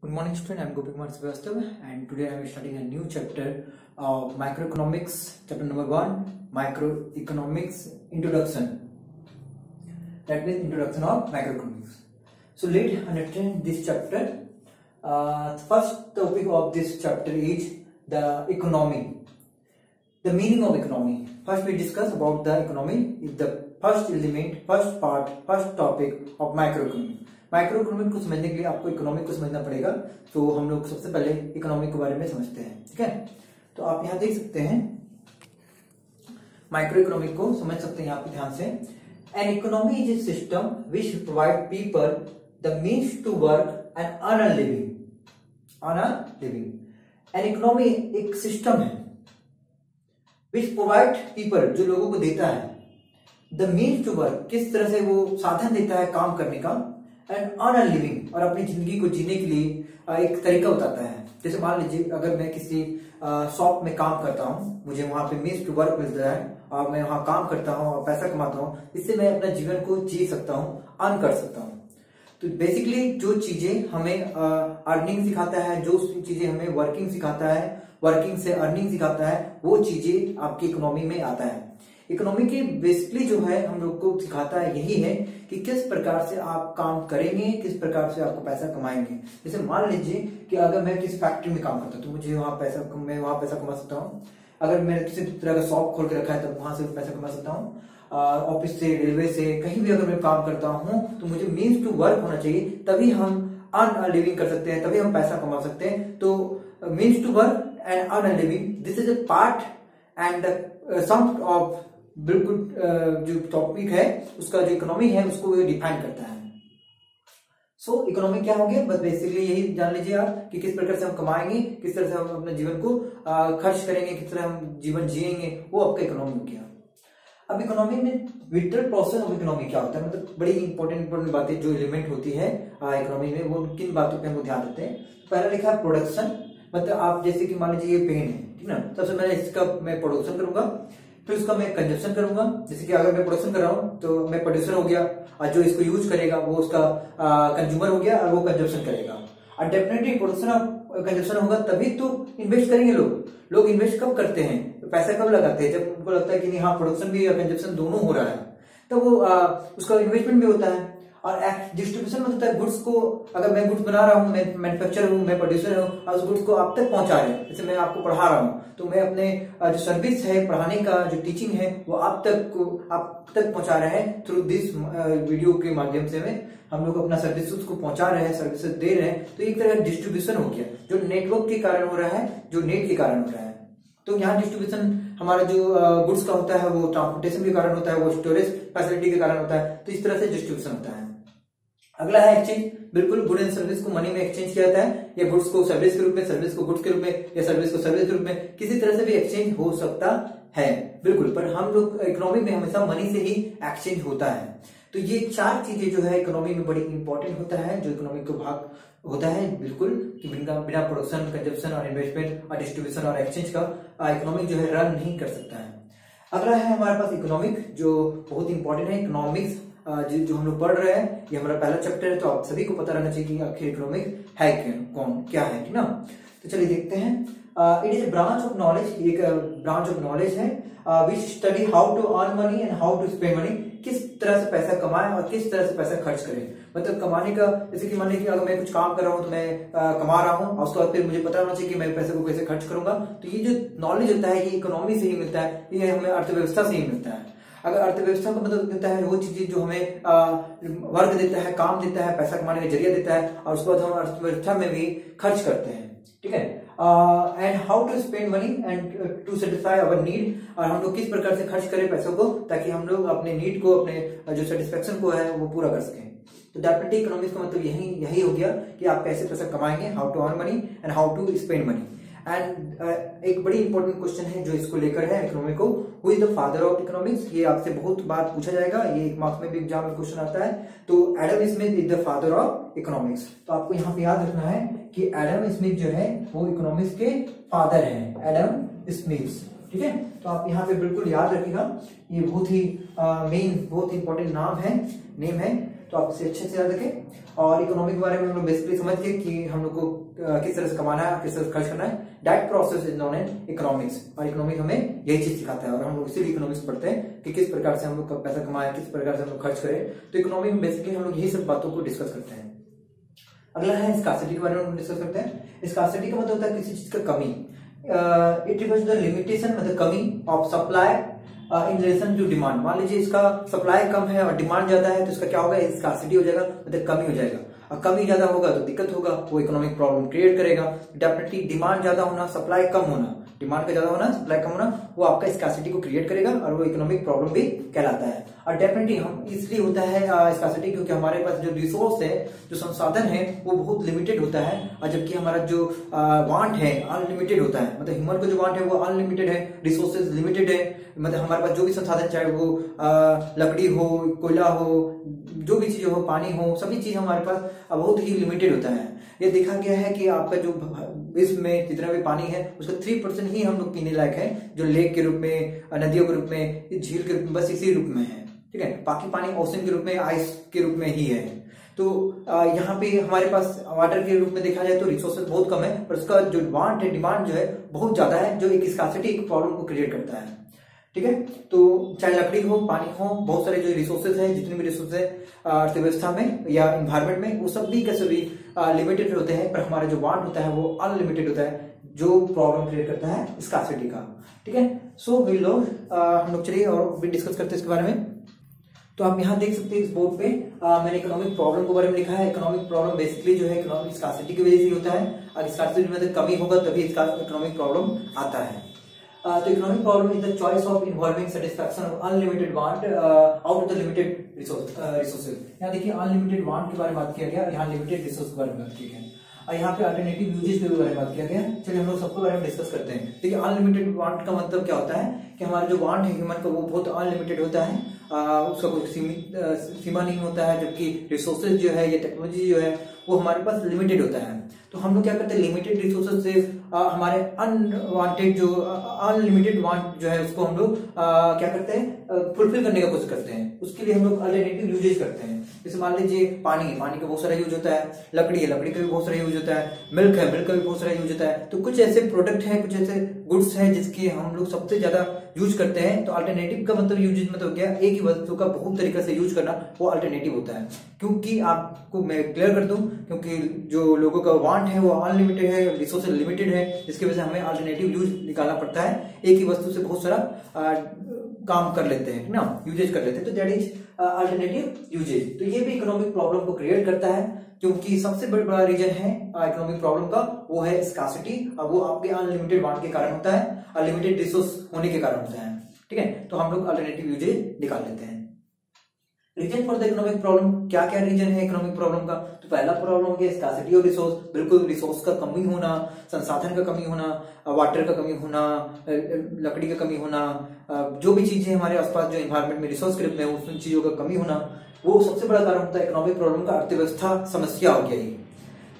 Good morning, student. I'm Gopi Kumar Srivastav, and today I am starting a new chapter of microeconomics, chapter number 1, microeconomics introduction. That means introduction of microeconomics. So let's understand this chapter. First topic of this chapter is the economy. The meaning of economy. First we discuss about the economy. Is the first element, first part, first topic of microeconomy. Microeconomic को समझने के लिए आपको economic को समझना पड़ेगा, तो हम लोग सबसे पहले इकोनॉमिक के बारे में समझते हैं. ठीक है, तो आप यहाँ देख सकते हैं माइक्रोइकोनॉमिक को समझ सकते हैं यहाँ पे ध्यान से. An economy is a system which provide people the means to work and earn a living. An economy एक सिस्टम है विच प्रोवाइड पीपल, जो लोगों को देता है, द मीन्स टू वर्क, किस तरह से वो साधन देता है काम करने का, एंड अर्न अ लिविंग, और अपनी जिंदगी को जीने के लिए एक तरीका बताता है. जैसे मान लीजिए अगर मैं किसी शॉप में काम करता हूँ, मुझे वहां पे मीन्स टू वर्क मिलता है और मैं वहां काम करता हूँ और पैसा कमाता हूँ, इससे मैं अपना जीवन को जी सकता हूँ, अर्न कर सकता हूँ. तो बेसिकली जो चीजें हमें अर्निंग सिखाता है, जो चीजें हमें वर्किंग सिखाता है, वर्किंग से अर्निंग सिखाता है, वो चीजें आपकी इकोनॉमी में आता है. इकोनॉमी की बेसिकली जो है हम लोग को सिखाता है यही है कि किस प्रकार से आप काम करेंगे, किस प्रकार से आपको पैसा कमाएंगे. जैसे मान लीजिए कि अगर मैं किसी फैक्ट्री में काम करता हूँ तो मुझे मैं वहां पैसा कमा सकता हूँ. अगर मैंने किसी तरह का शॉप खोल के रखा है तो वहां से पैसा कमा सकता हूँ. ऑफिस से, रेलवे से, कहीं भी अगर मैं काम करता हूँ तो मुझे मीन्स टू वर्क होना चाहिए, तभी हम अर्न अ लिविंग कर सकते हैं, तभी हम पैसा कमा सकते हैं. तो means to work and earn a living, this is a part and some of बिल्कुल जो टॉपिक है उसका जो इकोनॉमी है उसको डिफाइन करता है. सो इकोनॉमी क्या हो गया, बस बेसिकली यही जान लीजिए आप कि किस प्रकार से हम कमाएंगे, किस तरह से हम अपने जीवन को खर्च करेंगे, किस तरह हम जीवन जिएंगे, वो आपका इकोनॉमी हो गया. अब इकोनॉमी में विटल प्रोसेस ऑफ इकोनॉमी क्या होता है, मतलब बड़ी इंपॉर्टेंट बातें जो एलिमेंट होती है इकोनॉमी में, वो किन बातों पे हम ध्यान देते हैं. पहला लिखा है प्रोडक्शन, मतलब आप जैसे कि मान लीजिए ये पेन है, ठीक ना, सबसे पहले इसका मैं प्रोडक्शन करूंगा, फिर उसका मैं कंजप्शन करूंगा. जैसे कि अगर मैं प्रोडक्शन कर रहा हूं तो मैं प्रोड्यूसर हो गया, और जो इसको यूज करेगा वो उसका कंज्यूमर हो गया और वो कंजप्शन करेगा. और डेफिनेटली प्रोडक्शन और कंजप्शन होगा तभी तो इन्वेस्ट करेंगे लोग इन्वेस्ट कब करते हैं, तो पैसा कब लगाते हैं, जब उनको लगता है कि नहीं हाँ प्रोडक्शन भी और कंजप्शन दोनों हो रहा है, तो वो उसका इन्वेस्टमेंट भी होता है. और डिस्ट्रीब्यूशन में होता है गुड्स को, अगर मैं गुड्स बना रहा हूँ, मैं मैन्युफैक्चर हूँ, मैं प्रोड्यूसर हूँ, और उस गुड्स को आप तक पहुंचा रहे हैं. जैसे मैं आपको पढ़ा रहा हूँ तो मैं अपने जो सर्विस है, पढ़ाने का जो टीचिंग है, वो आप तक पहुंचा रहे हैं थ्रू दिस वीडियो के माध्यम से. में हम लोग अपना सर्विस को पहुंचा रहे हैं, सर्विसेज दे रहे हैं, तो एक तरह का डिस्ट्रीब्यूशन हो गया जो नेटवर्क के कारण हो रहा है, जो नेट के कारण हो रहा है. तो यहाँ डिस्ट्रीब्यूशन हमारा जो गुड्स का होता है वो ट्रांसपोर्टेशन के कारण होता है, वो स्टोरेज फैसिलिटी के कारण होता है. तो इस तरह से डिस्ट्रीब्यूशन होता है. अगला है एक्सचेंज. बिल्कुल, गुड एंड सर्विस को मनी में एक्सचेंज किया जाता है, या गुड्स को सर्विस के रूप में, सर्विस को गुड्स के रूप में, या सर्विस को सर्विस के रूप में, किसी तरह से भी एक्सचेंज हो सकता है. बिल्कुल, पर हम लोग इकोनॉमी में हमेशा मनी से ही एक्सचेंज होता है. तो ये चार चीजें जो है इकोनॉमी में बड़ी इंपॉर्टेंट होता है, जो इकोनॉमी का भाग होता है. बिल्कुल कि बिना प्रोडक्शन, कंजप्शन और इन्वेस्टमेंट और डिस्ट्रीब्यूशन और एक्सचेंज का इकोनॉमिक जो है रन नहीं कर सकता है. अगला है हमारे पास इकोनॉमिक, जो बहुत इंपॉर्टेंट है. इकोनॉमिक्स जो हम लोग पढ़ रहे हैं, ये हमारा पहला चैप्टर है, तो आप सभी को पता रहना चाहिए कि आखिर इकोनॉमिक है क्या है, ठीक ना. तो चलिए देखते हैं. It is branch of knowledge, एक ब्रांच ऑफ नॉलेज है which study how to earn money and how to spend money, किस तरह से पैसा कमाएं और किस तरह से पैसा खर्च करें. मतलब कमाने का, जैसे कि मान लीजिए अगर मैं कुछ काम कर रहा हूं तो मैं कमा रहा हूं, और उसके बाद फिर मुझे पता होना चाहिए कि मैं पैसे को कैसे खर्च करूंगा. तो ये जो नॉलेज होता है ये इकोनॉमी से ही मिलता है, ये हमें अर्थव्यवस्था से ही मिलता है. अगर अर्थव्यवस्था को मदद देता है वो चीजें जो हमें वर्क देता है, काम देता है, पैसा कमाने का जरिया देता है, और उसके बाद हम अर्थव्यवस्था में भी खर्च करते हैं. ठीक है. And how to spend money and to satisfy our need, और हम लोग किस प्रकार से खर्च करें पैसों को ताकि हम लोग अपने नीड को, अपने जो सेटिस्फेक्शन को है वो पूरा कर सकें. तो डेफिनेटली इकोनॉमिक्स का मतलब यही हो गया कि आप कैसे पैसा कमाएंगे, how to earn money and how to spend money. And एक बड़ी इंपॉर्टेंट क्वेश्चन है जो इसको लेकर है इकोनॉमी को, who is the father of economics. ये आपसे बहुत बार पूछा जाएगा, ये एक मार्क्स में भी एग्जाम में क्वेश्चन आता है. तो Adam Smith is the father of economics. तो आपको यहाँ पे याद रखना है कि एडम स्मिथ जो है वो इकोनॉमिक्स के फादर हैं, एडम स्मिथ. ठीक है, तो आप यहाँ पे बिल्कुल याद रखिएगा, ये बहुत ही बहुत इंपॉर्टेंट नेम है. तो आप इसे अच्छे से याद रखें। और इकोनॉमी के बारे में हम लोग बेसिकली समझ गए कि हम लोग को किस तरह से कमाना है, किस तरह से खर्च करना है। That process is known as economics, और इकोनॉमिक्स हमें यही चीज सिखाता है। और हम लोग इसीलिए इकोनॉमिक्स पढ़ते हैं कि किस प्रकार से हम लोग पैसा कमाएं, किस प्रकार से हम लोग खर्च करें। तो इकोनॉमी में बेसिकली हम लोग यही सब बातों को डिस्कस करते हैं। अगला है स्कार्सिटी के बारे में हम डिस्कस करते हैं। स्कार्सिटी का मतलब होता है किसी चीज का कमी। It refers to the limitation, मतलब कमी of supply in relation to demand. मान लीजिए इसका सप्लाई कम है और डिमांड ज्यादा है, तो इसका क्या होगा, स्कार्सिटी हो जाएगा, मतलब कमी हो जाएगा। और कमी ज्यादा होगा तो दिक्कत होगा, वो इकोनॉमिक प्रॉब्लम क्रिएट करेगा। डेफिनेटली डिमांड ज्यादा होना, सप्लाई कम होना, डिमांड का ज्यादा होना, सप्लाई कम होना, वो आपका स्कार्सिटी को क्रिएट करेगा और वो इकोनॉमिक प्रॉब्लम भी कहलाता है। और डेफिनेटली हम इसलिए होता है स्कार्सिटी क्योंकि हमारे पास जो रिसोर्स है, जो संसाधन है, वो बहुत लिमिटेड होता है, और जबकि हमारा जो वांट है अनलिमिटेड होता है। मतलब ह्यूमन को जो वांट है वो अनलिमिटेड है, रिसोर्सेज लिमिटेड है। मतलब हमारे पास जो भी संसाधन, चाहे वो लकड़ी हो, कोयला हो, जो भी चीज हो, पानी हो, सभी चीज हमारे पास बहुत ही लिमिटेड होता है। ये देखा गया है कि आपका जो विश्व में जितना भी पानी है उसका 3% ही हम लोग पीने लायक है, जो लेक के रूप में, नदियों के रूप में, झील के रूप में, बस इसी रूप में है। ठीक है, बाकी पानी ओशन के रूप में, आइस के रूप में ही है। तो यहाँ पे हमारे पास वाटर के रूप में देखा जाए तो रिसोर्सेज बहुत कम है, पर उसका जो वांट है, डिमांड जो है बहुत ज्यादा है, जो एक स्कार्सिटी, एक प्रॉब्लम को क्रिएट करता है। ठीक है, तो चाहे लकड़ी हो, पानी हो, बहुत सारे जो रिसोर्सेज हैं, जितने भी रिसोर्सेज है अर्थव्यवस्था में या इन्वायरमेंट में, वो सभी के सभी लिमिटेड होते हैं, पर हमारा जो वांट होता है वो अनलिमिटेड होता है, जो प्रॉब्लम क्रिएट करता है स्कार्सिटी का। ठीक है, सो हम लोग चलिए और भी डिस्कस करते हैं इसके बारे में। तो आप यहाँ देख सकते हैं इस बोर्ड पे मैंने इकोनॉमिक प्रॉब्लम के बारे में लिखा है। इकोनॉमिक प्रॉब्लम बेसिकली जो है इकोनॉमिक स्कार्सिटी की वजह से होता है, और स्कार्सिटी में कमी होगा तभी इकोनॉमिक प्रॉब्लम आता है। तो economic problem is the choice of involving satisfaction of unlimited want out of the limited resources. यहाँ देखिए अनलिमिटेड वांट के बारे में बात किया गया, यहाँ लिमिटेड रिसोर्स के बारे में बात किया गया, और यहाँ पे अल्टरनेटिव यूजेस के बारे में बात किया गया। चलिए हम लोग सबके बारे में डिस्कस करते हैं। देखिए अनलिमिटेड वांट का मतलब क्या होता है कि हमारा जो वांट है ह्यूमन का वो बहुत अनलिमिटेड होता है, उसका कोई सीमा नहीं होता है, जबकि रिसोर्सेज जो है या टेक्नोलॉजी जो है वो हमारे पास लिमिटेड होता है। तो हम लोग क्या करते हैं, लिमिटेड रिसोर्सेज से हमारे अनवांटेड जो अनलिमिटेड वांट जो है उसको हम लोग क्या करते हैं, फुलफिल करने का कोशिश करते हैं। उसके लिए हम लोग अल्टरनेटिव यूजेज करते हैं। जैसे मान लीजिए पानी का बहुत सारा यूज होता है, लकड़ी का भी बहुत सारा यूज होता है, मिल्क का भी बहुत सारा यूज होता है। तो कुछ ऐसे प्रोडक्ट हैं, कुछ ऐसे गुड्स हैं जिसके हम लोग सबसे ज्यादा यूज करते हैं। तो अल्टरनेटिव का मतलब यूजेज मतलब क्या, एक ही वस्तु का बहुत तरीका से यूज करना, वो अल्टरनेटिव होता है। क्योंकि आपको मैं क्लियर कर दूं, क्योंकि जो लोगों का वांट है वो अनलिमिटेड है, रिसोर्सेज लिमिटेड है, जिसकी वजह से हमें अल्टरनेटिव यूज निकालना पड़ता है। एक ही वस्तु से बहुत सारा काम कर लेते हैं ना, यूजेज कर लेते हैं, तो दैट इज अल्टरनेटिव यूजेज। तो ये भी इकोनॉमिक प्रॉब्लम को क्रिएट करता है, क्योंकि सबसे बड़ा रीजन है इकोनॉमिक प्रॉब्लम का वो है स्कार्सिटी, और वो आपके अनलिमिटेड वांट के कारण होता है, अनलिमिटेड रिसोर्स होने के कारण होता है। ठीक है, तो हम लोग अल्टरनेटिव यूजेज निकाल लेते हैं। Reason for the economic problem, क्या क्या रीजन है इकोनॉमिक प्रॉब्लम का। तो पहला प्रॉब्लम हो गया स्कार्सिटी ऑफ रिसोर्स, बिल्कुल रिसोर्स का कमी होना, संसाधन का कमी होना, वाटर का कमी होना, लकड़ी का कमी होना, जो भी चीजें हमारे आसपास जो एनवायरमेंट में रिसोर्स के रूप में उन चीजों का कमी होना, वो सबसे बड़ा कारण होता है इकोनॉमिक प्रॉब्लम का। अर्थव्यवस्था समस्या हो गया ये।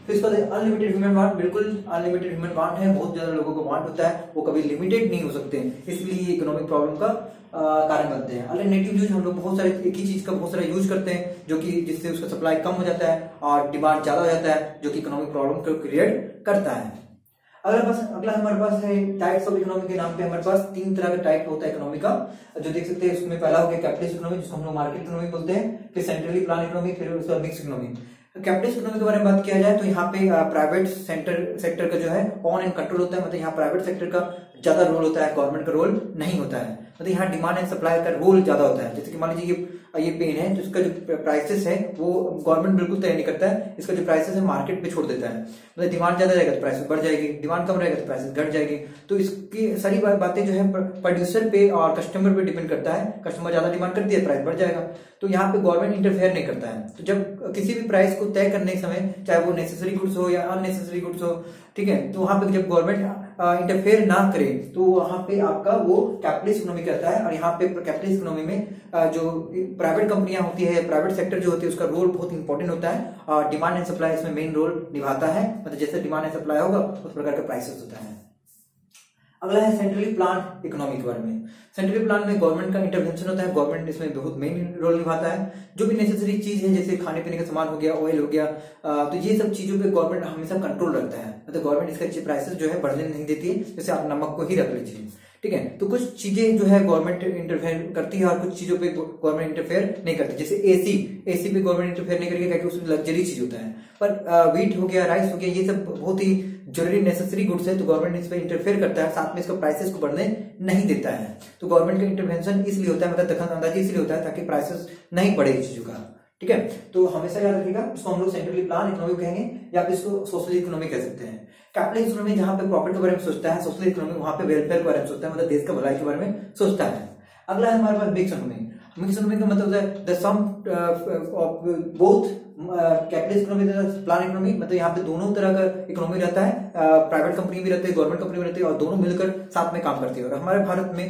फिर इसके बाद अनलिमिटेड ह्यूमन वांट, बिल्कुल अनलिमिटेड ह्यूमन वांट है, बहुत ज्यादा लोगों को वांट होता है, वो कभी लिमिटेड नहीं हो सकते, इसलिए इकोनॉमिक प्रॉब्लम का कारण बनते हैं। अल्टरनेटिव यूज, हम लोग बहुत सारे एक ही चीज का बहुत सारा यूज करते हैं, जो कि जिससे उसका सप्लाई कम हो जाता है और डिमांड ज्यादा हो जाता है, जो कि इकोनॉमिक प्रॉब्लम को क्रिएट करता है। अगला हमारे पास है टाइप्स ऑफ इकोनॉमी के नाम पे हमारे पास 3 तरह का टाइप होता है इकोनॉमी का, जो देख सकते हैं। उसमें पहला हो गया कैपिटलिस्ट इकोनॉमी, जिसको हम लोग मार्केट इकोनॉमी बोलते हैं, फिर सेंट्रली प्लान इकोनॉमी, फिर उसका मिक्स इकोनॉमी। कैपिटलिस्ट इकोनॉमी के बारे में बात किया जाए तो यहाँ पे प्राइवेट सेक्टर का जो है ऑन एंड कंट्रोल होता है, मतलब यहाँ प्राइवेट सेक्टर का ज्यादा रोल होता है, गवर्नमेंट का रोल नहीं होता है। मतलब यहाँ डिमांड एंड सप्लाई का रोल ज्यादा होता है। जैसे कि मान लीजिए ये पेन है, तो इसका जो प्राइसेस है वो गवर्नमेंट बिल्कुल तय नहीं करता है, इसका जो प्राइसेस है मार्केट पे छोड़ देता है। मतलब डिमांड ज्यादा रहेगा तो प्राइसेस बढ़ जाएगी, डिमांड कम रहेगा तो प्राइसेस घट जाएगी। तो इसकी सारी बातें जो है प्रोड्यूसर पे और कस्टमर पे डिपेंड करता है। कस्टमर ज्यादा डिमांड करती है, प्राइस बढ़ जाएगा। तो यहाँ पे गवर्नमेंट इंटरफेयर नहीं करता है। तो जब किसी भी प्राइस को तय करने के समय, चाहे वो नेसेसरी गुड्स हो या अननेसेसरी गुड्स हो, ठीक है, तो वहां पे जब गवर्नमेंट इंटरफेयर ना करे तो वहां पे आपका वो कैपिटलिस्ट इकोनॉमी कहता है। और यहाँ पे कैपिटलिस्ट इकोनॉमी में जो प्राइवेट कंपनियां होती है, प्राइवेट सेक्टर जो होती है, उसका रोल बहुत इंपॉर्टेंट होता है और डिमांड एंड सप्लाई इसमें मेन रोल निभाता है। मतलब जैसे डिमांड एंड सप्लाई होगा उस प्रकार का प्राइसेस होता है। अगला है सेंट्रली प्लान इकोनॉमी के बारे में। सेंट्रली प्लान में गवर्नमेंट का इंटरवेंशन होता है, गवर्नमेंट इसमें बहुत मेन रोल निभाता है। जो भी नेसेसरी चीज है जैसे खाने पीने का सामान हो गया, ऑयल हो गया, तो ये सब चीजों पे गवर्नमेंट हमेशा कंट्रोल रखता है, मतलब गवर्नमेंट इसका प्राइसेस जो है बढ़ने नहीं देती है। जैसे आप नमक को ही रख लीजिए, ठीक है। तो कुछ चीजें जो है गवर्नमेंट इंटरफेयर करती है और कुछ चीजों पे गवर्नमेंट इंटरफेयर नहीं करती। जैसे एसी पे गवर्नमेंट इंटरफेयर नहीं करेगी क्योंकि उसमें लग्जरी चीज होता है, पर व्हीट हो गया, राइस हो गया, ये सब बहुत ही जरूरी नेसेसरी गुड्स है, तो गवर्नमेंट इस पे इंटरफेयर करता है, साथ में इसका प्राइसेस को बढ़ने नहीं देता है। तो गवर्नमेंट का इंटरवेंशन इसलिए होता है, मतलब दखल अंदाजी इसलिए होता है ताकि प्राइसेस नहीं बढ़े इस चीजों का, ठीक है। तो हमेशा याद रखिएगा, इसको हम लोग सेंट्रली प्लान इकोनॉमी कहेंगे या फिर इसको सोशल इकोनॉमी कह सकते हैं। कैपिटल इकोनॉमी जहां पे प्रॉफिट के बारे में सोचता है, सोशल इकोनॉमी वहां पे वेलफेयर के बारे में सोचता है, मतलब देश का भलाई के बारे में सोचता है। अगला है हमारे पास मिक्स इकोनॉमी। मिक्स इकोनॉमी का मतलब होता है the sum of both capital economy plan economy, मतलब यहाँ पे दोनों तरह का इकोनॉमी रहता है, प्राइवेट कंपनी भी रहती है, गवर्नमेंट कंपनी भी रहती है, और दोनों मिलकर साथ में काम करती है। और हमारे भारत में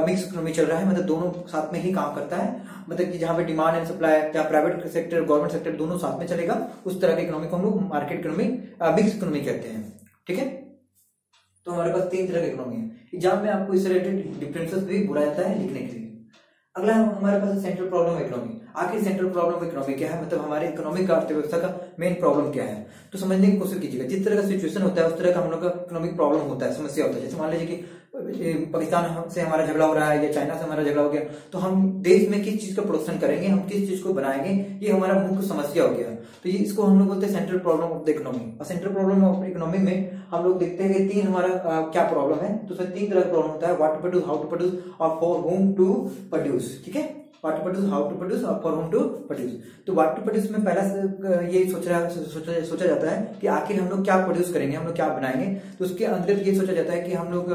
मिक्स इकोनॉमी चल रहा है, मतलब दोनों साथ में ही काम करता है, मतलब कि जहाँ पे डिमांड एंड सप्लाई, जहाँ प्राइवेट सेक्टर गवर्नमेंट सेक्टर दोनों साथ में चलेगा, उस तरह के इकोनॉमी को हम लोग मार्केट इकोनॉमी, मिक्स इकोनॉमी कहते हैं, ठीक है। तो हमारे पास 3 तरह की इकोनॉमी है। एग्जाम में आपको इससे रिलेटेड डिफरेंसेस भी बोला जाता है लिखने के लिए। अगला हमारे पास सेंट्रल प्रॉब्लम इकोनॉमी। आखिर सेंट्रल प्रॉब्लम इकोनॉमी क्या है, मतलब हमारे इकोनॉमिक अर्थव्यवस्था का मेन प्रॉब्लम क्या है, तो समझने की कोशिश कीजिएगा। जिस तरह का सिचुएशन होता है उस तरह का हम लोग का इकोनॉमिक प्रॉब्लम होता है, समस्या होता है। जैसे मान लीजिए कि पाकिस्तान से हमारा झगड़ा हो रहा है या चाइना से हमारा झगड़ा हो गया, तो हम देश में किस चीज का प्रोडक्शन करेंगे, हम किस चीज को बनाएंगे, ये हमारा मुख्य समस्या हो गया। तो ये इसको हम लोग बोलते हैं central problem of the economy. और सेंट्रल प्रॉब्लम ऑफ इकोनॉमी में हम लोग देखते हैं कि 3 हमारा क्या प्रॉब्लम है, तो उसमें 3 तरह का प्रॉब्लम होता है, what to produce, how to produce और फॉर हुम टू प्रोड्यूस, ठीक है। What to produce, how to produce और फॉर हुम टू प्रोड्यूस। तो व्हाट टू प्रोड्यूस में पहला ये सोचा जाता है कि आखिर हम लोग क्या प्रोड्यूस करेंगे, हम लोग क्या बनाएंगे। तो उसके अंदर ये सोचा जाता है कि हम लोग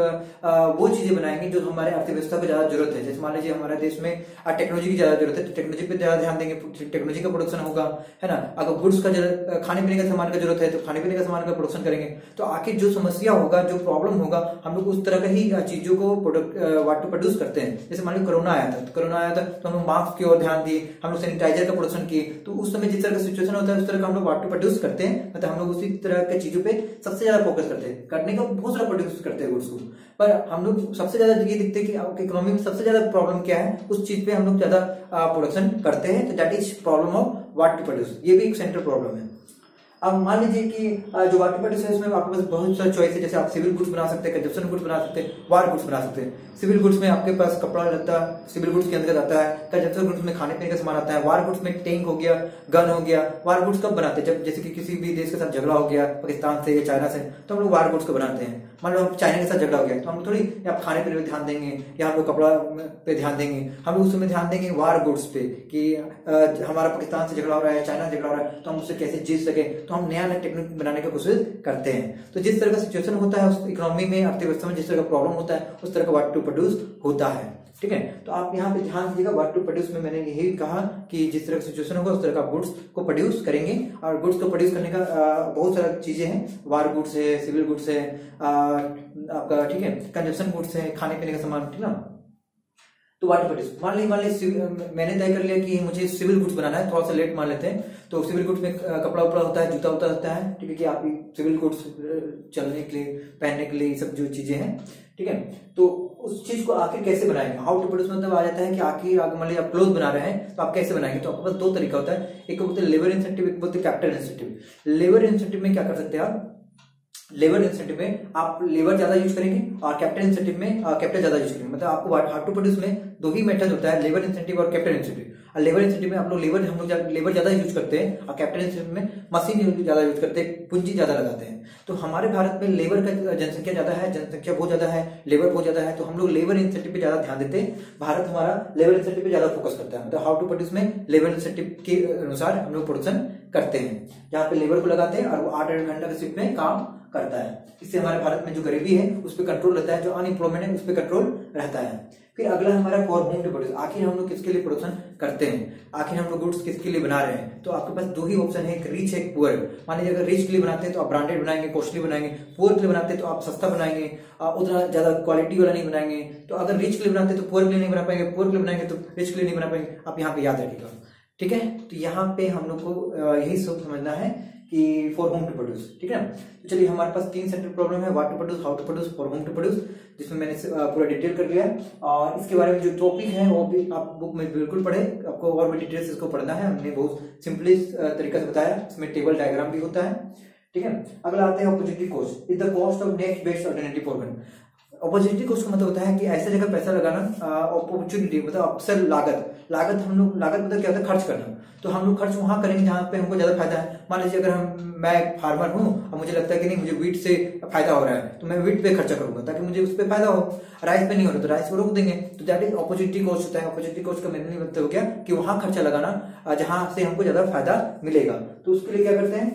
वो चीजें बनाएंगे जो हमारे अर्थव्यवस्था को ज्यादा जरूरत है। जैसे मान लीजिए हमारे देश में टेक्नोलॉजी की ज्यादा जरूरत है, तो टेक्नोलॉजी पे ज्यादा ध्यान देंगे, टेक्नोलॉजी का प्रोडक्शन होगा, है ना। अगर गुड्स का खाने पीने का सामान का जरूरत है तो खाने पीने का सामान का प्रोडक्शन करेंगे। तो आखिर जो समस्या होगा, जो प्रॉब्लम होगा, हम लोग उस तरह का ही चीजों को व्हाट टू प्रोड्यूस करते हैं। जैसे मान लीजिए कोरोना आया था, तो हम लोग मास्क की ओर ध्यान दिए, हम लोग सैनिटाइजर का प्रोडक्शन किए। तो उस समय जिस तरह का सिचुएशन होता है उस तरह का हम लोग व्हाट टू प्रोड्यूस करते हैं, मतलब हम लोग उसी तरह की चीजों पे सबसे ज्यादा फोकस करते हैं। करने का बहुत सारा प्रोड्यूस करते हैं गुड्स को, पर हम लोग सबसे ज्यादा ये देखते हैं कि इकोनॉमी में सबसे ज्यादा प्रॉब्लम क्या है, उस चीज पे हम लोग ज्यादा प्रोडक्शन करते हैं। तो that is problem of what to produce, ये भी एक सेंट्रल प्रॉब्लम है। अब मान लीजिए कि जो व्हाट टू प्रोड्यूस है उसमें आपके पास बहुत सारे चॉइस है। जैसे आप सिविल गुड्स बना सकते हैं, कंजप्शन गुड्स बना सकते हैं, वार गुड्स बना सकते हैं। सिविल गुड्स में आपके पास कपड़ा रहता है, सिविल गुड्स के अंदर आता है। कंजप्शन गुड्स में खाने पीने का सामान आता है। वार गुड्स में टैंक हो गया, गन हो गया। वार गुड्स कब बनाते हैं, जब जैसे कि किसी भी देश के साथ झगड़ा हो गया, पाकिस्तान से या चाइना से, तो हम लोग वार गुड्स को बनाते हैं। मान लो चाइना के साथ झगड़ा हो गया तो हम लोग थोड़ी आप खाने पीने पे ध्यान देंगे या हम लोग कपड़ा पे ध्यान देंगे, हम लोग उस समय ध्यान देंगे वार गुड्स पे कि हमारा पाकिस्तान से झगड़ा हो रहा है, चाइना से झगड़ा हो रहा है, तो हम उससे कैसे जीत सके। तो हम नया नया टेक्निक बनाने की कोशिश करते हैं। तो जिस तरह का सिचुएशन होता है उस इकोनॉमी में, अर्थव्यवस्था में जिस तरह का प्रॉब्लम होता है उस तरह का व्हाट टू प्रोड्यूस होता है, ठीक है। तो आप यहाँ पे ध्यान दीजिएगा, व्हाट टू प्रोड्यूस में मैंने यही कहा कि जिस तरह का सिचुएशन होगा उस तरह का गुड्स को प्रोड्यूस करेंगे। और गुड्स को प्रोड्यूस करने का बहुत सारा चीजें हैं, वार गुड्स है, सिविल गुड्स है, आपका ठीक है, कंजप्शन गुड्स है, खाने पीने का सामान, ठीक ना। तो व्हाट टू प्रोड्यूस, मान ली मैंने तय कर लिया कि मुझे सिविल गुड्स बनाना है, थोड़ा सा लेट मान लेते हैं। तो सिविल गुड्स में कपड़ा उपड़ा होता है, जूता होता है, ठीक है, कि आप सिविल गुड्स चलने के लिए, पहनने के लिए, सब जो चीजें हैं, ठीक है। तो उस चीज को आखिर कैसे बनाएंगे, हाउ टू प्रोड्यूस मतलब आ जाता है कि आखिर मान लीजिए आप क्लोथ बना रहे हैं तो आप कैसे बनाएंगे। तो आपके पास 2 तरीका होता है, एक बोलते हैं लेबर इंसेंटिव, एक बोलते हैं कैपिटल इंसेंटिव। लेबर इंसेंटिव में क्या कर सकते हैं आप, लेबर इंसेंटिव में आप लेबर ज्यादा यूज करेंगे और कैपिटल इंसेंटिव में कैपिटल ज्यादा यूज करेंगे। मतलब आपको हाउ टू प्रोड्यूस में 2 ही मेथड होता है, लेबर इंसेंटिव और कैपिटल इंसेंटिव। और लेबर इंसेंटिव में हम लोग लेबर ज्यादा यूज करते हैं और कैपिटल इंसेंटिव में मशीन ज्यादा यूज करते हैं, पूंजी ज्यादा लगाते हैं। तो हमारे भारत में लेबर का जनसंख्या ज्यादा है, जनसंख्या बहुत ज्यादा है, लेबर बहुत ज्यादा है, तो हम लोग लेबर इंसेंटिव पे ज्यादा ध्यान देते हैं। भारत हमारा लेबर इंसेंटिव पे ज्यादा फोकस करता है। मतलब हाउ टू प्रोड्यूस में लेबर इंसेंटिव के अनुसार हम लोग प्रोडक्शन करते हैं, जहाँ पे लेबर को लगाते हैं और वो 8-8 घंटा की शिफ्ट में काम करता है। इससे हमारे भारत में जो गरीबी है उस पर कंट्रोल रहता है, जो अनएम्प्लॉयमेंट है उस पर कंट्रोल रहता है। फिर अगला हमारा फॉर होम टू प्रोड्यूस, आखिर हम लोग किसके लिए प्रोडक्शन करते हैं, आखिर हम लोग गुड्स किसके लिए बना रहे हैं। तो आपके पास 2 ही ऑप्शन है, एक रिच है, एक पुअर। मान लीजिए अगर रिच के लिए बनाते हैं तो आप ब्रांडेड बनाएंगे, कॉस्टली बनाएंगे। पुअर के लिए बनाते हैं तो आप सस्ता बनाएंगे, उतना ज्यादा क्वालिटी वाला नहीं बनाएंगे। तो अगर रिच के लिए बनाते हैं तो पुअर के लिए नहीं बना पाएंगे, पुअर के लिए बनाएंगे तो रिच के लिए नहीं बना पाएंगे। आप यहाँ पे याद रखिएगा, ठीक है। तो यहाँ पे हम लोग को यही सोच समझना है कि फॉर होम टू प्रोड्यूस, ठीक है। तो चलिए हमारे पास 3 सेंट्रल प्रॉब्लम है, what to produce, how to produce, for whom to produce, जिसमें मैंने पूरा डिटेल कर लिया है। और इसके बारे में जो टॉपिक है वो भी आप बुक में बिल्कुल पढ़े, आपको और भी डिटेल्स इसको पढ़ना है। हमने बहुत सिंपली तरीका से बताया, इसमें टेबल डायग्राम भी होता है, ठीक है। अगला आते हैं opportunity cost, is the cost of next best alternative organ. Opportunity cost का मतलब होता है कि ऐसे जगह पैसा लगाना, अपॉर्चुनिटी मतलब अवसर, लागत हम लोग, लागत मतलब क्या होता है, खर्च करना। तो हम लोग खर्च वहां करेंगे जहां पे हमको ज्यादा फायदा है। मान लीजिए अगर मैं फार्मर हूं और मुझे लगता है कि नहीं मुझे वीट से फायदा हो रहा है, तो मैं वीट पे खर्चा करूंगा ताकि मुझे उस पर फायदा हो। राइस पे नहीं हो रहा तो राइस को रोक देंगे। तो दैट इज अपॉर्चुनिटी कॉस्ट होता है। अपॉर्चुनिटी कॉस्ट का मतलब मतलब क्या कि वहां खर्चा लगाना जहां से हमको ज्यादा फायदा मिलेगा। तो उसके लिए क्या करते हैं,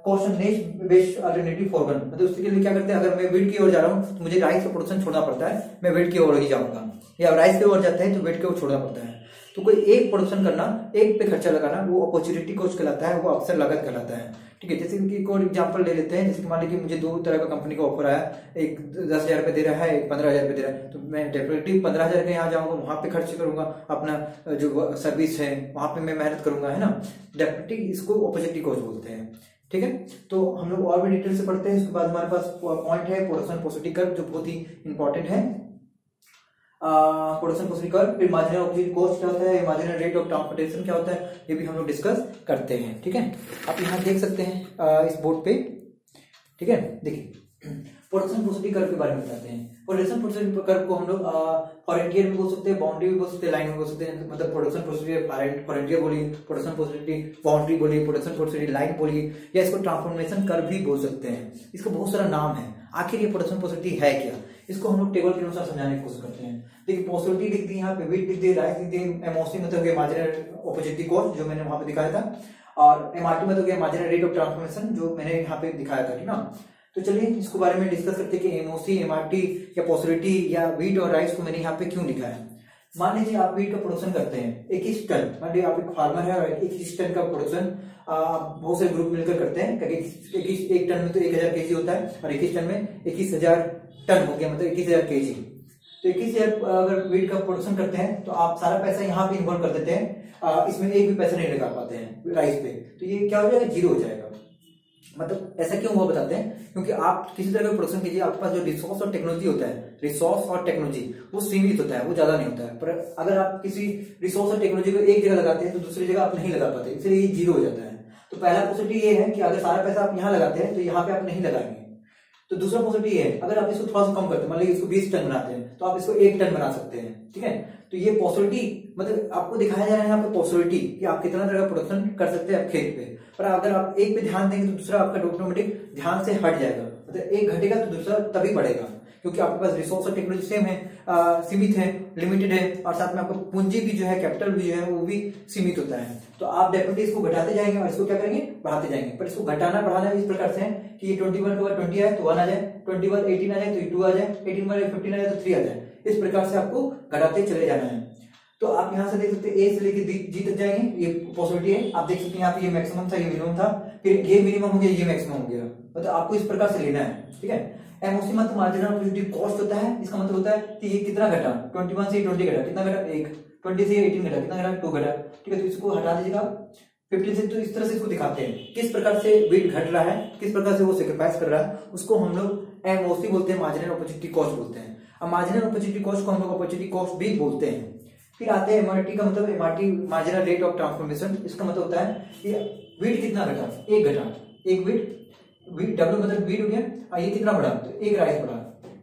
cost of next best alternative organ, मतलब उसके लिए क्या करते हैं, अगर मैं वीट की ओर जा रहा हूं तो मुझे राइस का प्रोडक्शन छोड़ना पड़ता है, मैं वीट की ओर ही जाऊंगा, या राइस की ओर जाते हैं तो वीट की ओर छोड़ना पड़ता है। तो कोई एक प्रोडक्शन करना, एक पे खर्चा लगाना, वो अपॉर्चुनिटी कॉस्ट कहलाता है, वो अवसर लागत कहलाता है, ठीक है। जैसे कि कोई एग्जांपल ले लेते हैं, जैसे मान लीजिए मुझे 2 तरह का कंपनी का ऑफर आया, एक 10,000 रुपए दे रहा है, एक 15,000 रुपए दे रहा है, तो मैं डेफिनेटली 15,000 के यहाँ जाऊंगा, वहां पे खर्च करूंगा, अपना जो सर्विस है वहां पे मैं मेहनत करूंगा, है ना। डेफिनेटली इसको अपॉर्चुनिटी कॉस्ट बोलते हैं, ठीक है। तो हम लोग और भी डिटेल से पढ़ते हैं। उसके बाद हमारे पास पॉइंट है प्रोडक्शन पॉसिबिलिटी कर्व, जो बहुत ही इंपॉर्टेंट है। प्रोडक्शन पॉसिबिलिटी कर्व, फिर मार्जिनल ऑपरेटिंग कॉस्ट क्या होता है, मार्जिनल रेट ऑफ ट्रांसपोर्टेशन क्या होता है, ये भी हम लोग डिस्कस करते हैं, ठीक है। आप यहाँ देख सकते हैं इस बोर्ड पे, ठीक है। देखिए प्रोडक्शन पॉसिबिलिटी कर्व के बारे में बताते हैं। प्रोडक्शन पॉसिबिलिटी कर्व को हम लोग फ्रंटियर भी बोल सकते हैं, बाउंड्री भी बोल सकते हैं, लाइन भी बोल सकते हैं। मतलब प्रोडक्शन पॉसिबिलिटी फ्रंटियर बोलिए, प्रोडक्शन पॉसिबिलिटी बाउंड्री बोलिए, प्रोडक्शन पॉसिबिलिटी लाइन बोलिए, या इसको ट्रांसफॉर्मेशन कर्व भी बोल सकते हैं। इसका बहुत सारा नाम है। आखिर ये प्रोडक्शन पॉसिबिलिटी है क्या, इसको हम लोग टेबल के अनुसार समझाने की कोशिश करते हैं। देखिए पॉसिबिलिटी लिख दी, यहाँ पे वेट लिख दी, राइस लिख दी, एमओसी मतलब मार्जिनल अपॉर्चुनिटी कॉस्ट जो मैंने वहां पे दिखाया था, और एमआरटी मतलब मार्जिनल रेट ऑफ ट्रांसफॉर्मेशन जो मैंने यहाँ पे दिखाया था, ठीक ना। तो चलिए इसको बारे में डिस्कस करते हैं कि एमओसी, एमआरटी या पॉसिबिलिटी या वीट और राइस को मैंने यहाँ पे क्यों लिखा है। मान लीजिए आप वीट का प्रोडक्शन करते हैं 21 टन, मान लीजिए आप एक फार्मर है और 21 टन का प्रोडक्शन बहुत से ग्रुप मिलकर करते हैं, क्योंकि एक टन में तो 1000 केजी होता है और 21 टन में 21,000 टन हो गया, मतलब 21,000 केजी। तो 21,000 अगर वीट का प्रोडक्शन करते हैं तो आप सारा पैसा यहाँ पे इन्वॉल्व कर देते हैं, इसमें एक भी पैसा नहीं लगा पाते हैं राइस पे, तो ये क्या हो जाएगा, जीरो हो जाएगा। मतलब ऐसा क्यों हुआ बताते हैं, क्योंकि आप किसी तरह का प्रोडक्शन कीजिए, आपके पास जो रिसोर्स और टेक्नोलॉजी होता है, रिसोर्स और टेक्नोलॉजी वो सीमित होता है, वो ज्यादा नहीं होता है। पर अगर आप किसी रिसोर्स और टेक्नोलॉजी को एक जगह लगाते हैं तो दूसरी जगह आप नहीं लगा पाते, इसलिए ये जीरो हो जाता है। तो पहला पॉसिबिलिटी ये है कि अगर सारा पैसा आप यहाँ लगाते हैं तो यहाँ पे आप नहीं लगाएंगे। तो दूसरा पॉसिबिलिटी ये है, अगर आप इसको थोड़ा सा कम करते हैं, मान लीजिए इसको 20 टन बनाते हैं तो आप इसको 1 टन बना सकते हैं, ठीक है। तो ये पॉसिबिलिटी मतलब आपको दिखाया जा रहा है यहाँ पे पॉसिबिलिटी कि आप कितना तरह का प्रोडक्शन कर सकते हैं खेत पे। पर अगर आप एक पे ध्यान देंगे तो दूसरा आपका ऑटोमेटिक ध्यान से हट जाएगा, मतलब एक घटेगा तो दूसरा तभी बढ़ेगा, क्योंकि आपके पास रिसोर्स और टेक्नोलॉजी सेम है, सीमित है, लिमिटेड है, और साथ में आपका पूंजी भी जो है, कैपिटल भी जो है वो भी सीमित होता है। तो आप डेफिनेटली इसको घटाते जाएंगे और इसको क्या करेंगे, बढ़ाते जाएंगे। पर इसको घटाना बढ़ाना इस प्रकार से है कि ये 21 के बाद 20 आए तो 1 आ जाए, 21 18 आ जाए तो 2 आ जाए, 18 बाद 15 आ जाए तो 3 आ जाए। इस प्रकार से आपको घटाते चले जाना है। तो आप यहाँ से देख सकते हैं ए से लेके जी तक जाएंगे, ये पॉसिबिलिटी है। आप देख सकते हैं यहाँ पे ये मैक्सिमम था, ये मिनिमम था, फिर ये मिनिमम हो गया, ये मैक्सिमम हो गया। मतलब आपको इस प्रकार से लेना है, ठीक है। एमओसी मतलब मार्जिनल अपॉर्चुनिटी कॉस्ट होता है। इसका मतलब होता है कि ये कितना घटा, 21 से 20 घटा, कितना घटा, 1, 20 से 18 घटा, कितना घटा, 2 घटा, ठीक है। तो इसको हटा दीजिएगा 15 से। तो इस तरह से इसको दिखाते हैं किस प्रकार से वेट घट रहा है, किस प्रकार से वो सेक्रीफाइस कर रहा है, उसको हम लोग एमओसी बोलते हैं, मार्जिनल अपॉर्चुनिटी कॉस्ट बोलते हैं। अब मार्जिनल अपॉर्चुनिटी कॉस्ट को हम लोग अपॉर्चुनिटी कॉस्ट भी बोलते हैं। फिर आते हैं एमआरटी का मतलब MRT marginal rate of transformation. इसका मतलब होता है कि वेट कितना घटा, एक घटा, एक वेट डब्ल्यू मतलब वेट हो गया, और ये कितना बढ़ा, तो एक राइस बढ़ा।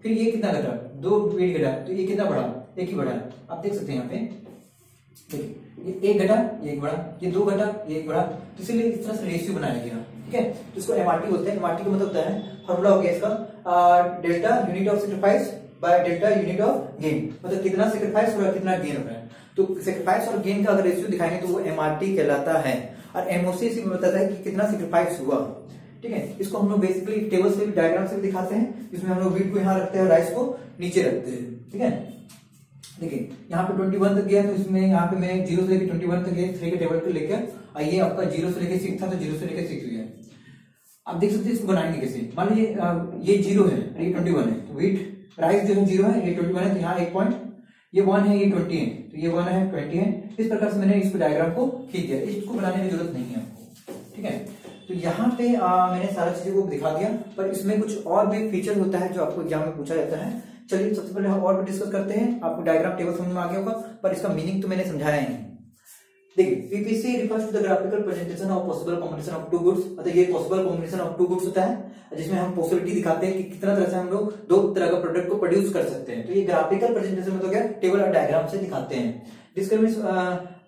फिर ये कितना घटा, 2 वेट घटा, तो ये कितना बढ़ा, एक ही बढ़ा। आप देख सकते हैं यहाँ पे, देखिए ये 1 घटा, ये 1 बढ़ा, ये 2 घटा, ये 1 बढ़ा। तो इसीलिए इस तरह से रेशियो बनाया गया, ठीक है। तो इसको एमआरटी बोलते हैं। एमआरटी का मतलब होता है, फॉर्मूला हो गया इसका, delta unit of sacrifice by delta unit of gain, मतलब कितना सेक्रीफाइस हो रहा है, कितना गेन हो रहा है। तो सेक्रीफाइस और गेन का अगर रेशियो दिखाएंगे तो वो एमआरटी कहलाता है। और एमओसी से बताता है कि कितना सेक्रीफाइस हुआ, ठीक है। इसको हम लोग बेसिकली टेबल से भी, डायग्राम से भी दिखाते हैं, जिसमें हम लोग वीट को यहाँ रखते हैं, राइस को नीचे रखते हैं, ठीक है। देखिए यहाँ पे 21 तक गया, तो इसमें यहाँ पे मैं 0 से लेकर 21 तक गया, 3 के टेबल पे लेकर, और ये आपका 0 से लेकर 6 था, तो 0 से लेकर 6 गया। आप देख सकते हैं इसको बनाएंगे कैसे। मान लीजिए ये 0 है, ये 21 है, तो वीट राइस जो है 0 है, ये 21 है, तो यहाँ 1 पॉइंट, ये 1 है, ये 20 है, तो ये 1 है, 20 है। इस प्रकार से मैंने इसको डायग्राम को खींच दिया, इसको बनाने की जरूरत नहीं है आपको, ठीक है। तो यहाँ पे मैंने सारा चीजों को दिखा दिया, पर इसमें कुछ और भी फीचर होता है जो आपको एग्जाम में पूछा जाता है। चलिए सबसे पहले हम और भी डिस्कस करते हैं। आपको डायग्राम टेबल समझ में आ गया होगा, पर इसका मीनिंग तो मैंने समझाया ही नहीं। देखिए, PPC refers to the graphical presentation of possible combination of two goods. मतलब ये possible combination of two goods होता है, जिसमें हम पॉसिबिलिटी दिखाते हैं कि कितना तरह से हम लोग दो तरह का प्रोडक्ट को प्रोड्यूस कर सकते हैं। तो ये ग्राफिकल प्रेजेंटेशन में तो क्या टेबल और डायग्राम से दिखाते हैं। Discriminate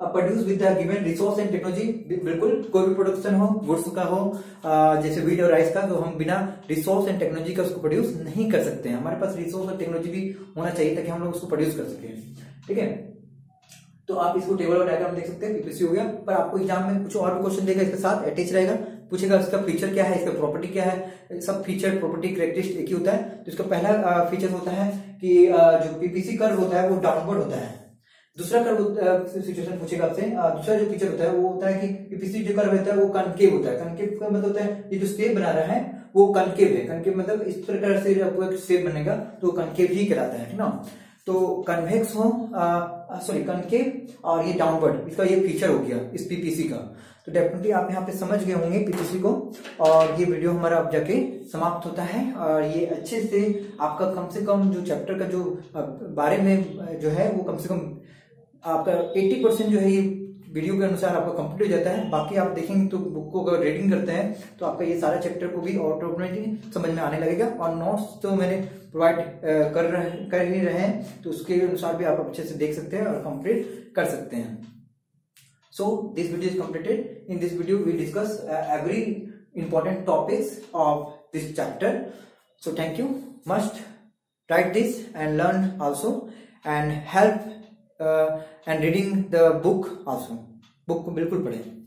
produce with the given resource and technology. बिल्कुल, कोई भी प्रोडक्शन हो, गुड्स का हो, जैसे व्हीट और राइस का, तो हम बिना रिसोर्स एंड टेक्नोलॉजी का उसको प्रोड्यूस नहीं कर सकते हैं। हमारे पास रिसोर्स और टेक्नोलॉजी भी होना चाहिए ताकि हम लोग उसको प्रोड्यूस कर सकें। ठीक है, तो आप इसको टेबल और डायग्राम देख सकते हैं, पीपीसी हो गया। पर आपको एग्जाम में कुछ और भी क्वेश्चन देगा, इसके साथ अटैच रहेगा, पूछेगा इसका फीचर क्या है, इसका प्रॉपर्टी क्या है। सब फीचर प्रॉपर्टी कैरेक्टरिस्टिक एक ही होता है। तो इसका पहला फीचर होता है कि जो पीपीसी कर्व होता है वो डाउनवर्ड होता है। दूसरा कर्व सिचुएशन पूछेगा आपसे, दूसरा जो फीचर होता है वो होता है कि पीपीसी जो कर्व होता है वो कनकेव होता है। कनकेव का मतलब होता है ये जो शेप बना रहा है वो कनकेव है। कनकेव मतलब इस प्रकार से आपको एक शेप बनेगा तो कनकेव ही कहलाता है ना। तो कन्वेक्स हो, सॉरी कनकेव और ये डाउनवर्ड, इसका ये फीचर हो गया इस पीपीसी का। तो डेफिनेटली आप यहाँ पे समझ गए होंगे पीपीसी को। और ये वीडियो हमारा अब जाके समाप्त होता है। और ये अच्छे से आपका कम से कम जो चैप्टर का जो बारे में जो है वो कम से कम आपका 80% जो है ये वीडियो के अनुसार आपका कंप्लीट हो जाता है। बाकी आप देखेंगे तो बुक को अगर रीडिंग करते हैं तो आपका ये सारा चैप्टर को भी ऑटोमेटिक समझ में आने लगेगा। और नोट्स तो मैंने प्रोवाइड कर ही रहे हैं, तो उसके अनुसार भी आप अच्छे से देख सकते हैं और कंप्लीट कर सकते हैं। So this video is completed. In this video we discuss every important topics of this chapter. So thank you. Must write this and learn also and help and reading the book also. Book को बिल्कुल पढ़ें।